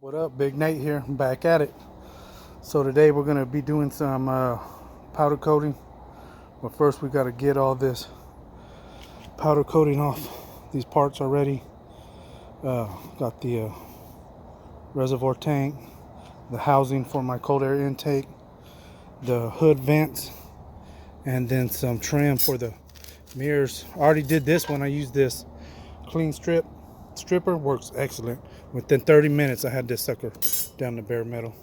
What up, Big Nate here, I'm back at it. So today we're going to be doing some powder coating. But first we got to get all this powder coating off these parts already. Got the reservoir tank, the housing for my cold air intake, the hood vents, and then some trim for the mirrors. I already did this one. I used this clean stripper, works excellent. Within 30 minutes I had this sucker down to bare metal.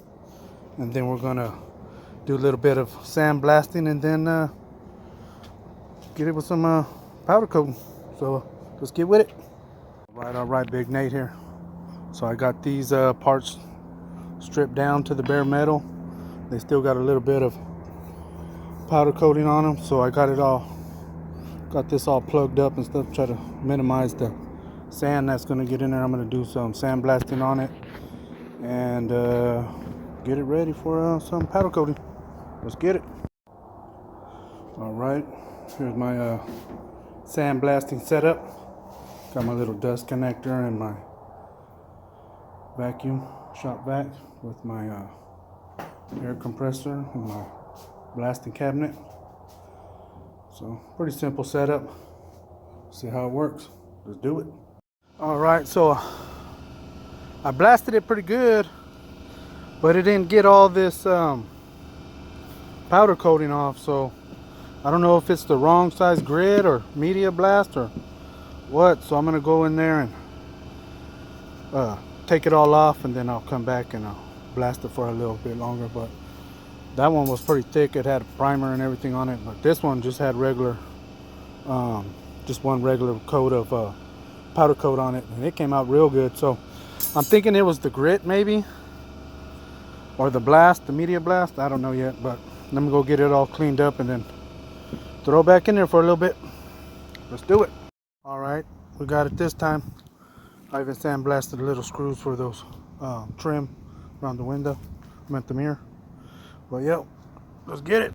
And then we're gonna do a little bit of sandblasting and then get it with some powder coating. So let's get with it. All right, Big Nate here. So I got these parts stripped down to the bare metal. They still got a little bit of powder coating on them, so I got this all plugged up and stuff. Try to minimize the sand that's gonna get in there. I'm gonna do some sandblasting on it and get it ready for some powder coating. Let's get it. All right, here's my sandblasting setup. Got my little dust connector and my vacuum shop vac with my air compressor and my blasting cabinet. So pretty simple setup. See how it works. Let's do it. All right, so I blasted it pretty good, but it didn't get all this powder coating off. So I don't know if it's the wrong size grid or media blast or what. So I'm gonna go in there and take it all off, and then I'll come back and I'll blast it for a little bit longer. But that one was pretty thick. It had a primer and everything on it, but this one just had regular just one regular coat of powder coat on it, and it came out real good. So I'm thinking it was the grit maybe, or the blast, the media blast. I don't know yet, but let me go get it all cleaned up and then throw it back in there for a little bit. Let's do it. All right, we got it this time. I even sandblasted the little screws for those trim around the window, the mirror. But yep, let's get it.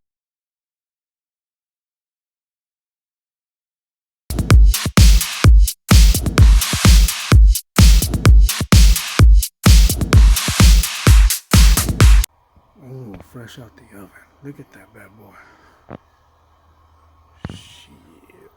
Oh, fresh out the oven. Look at that bad boy. Shit.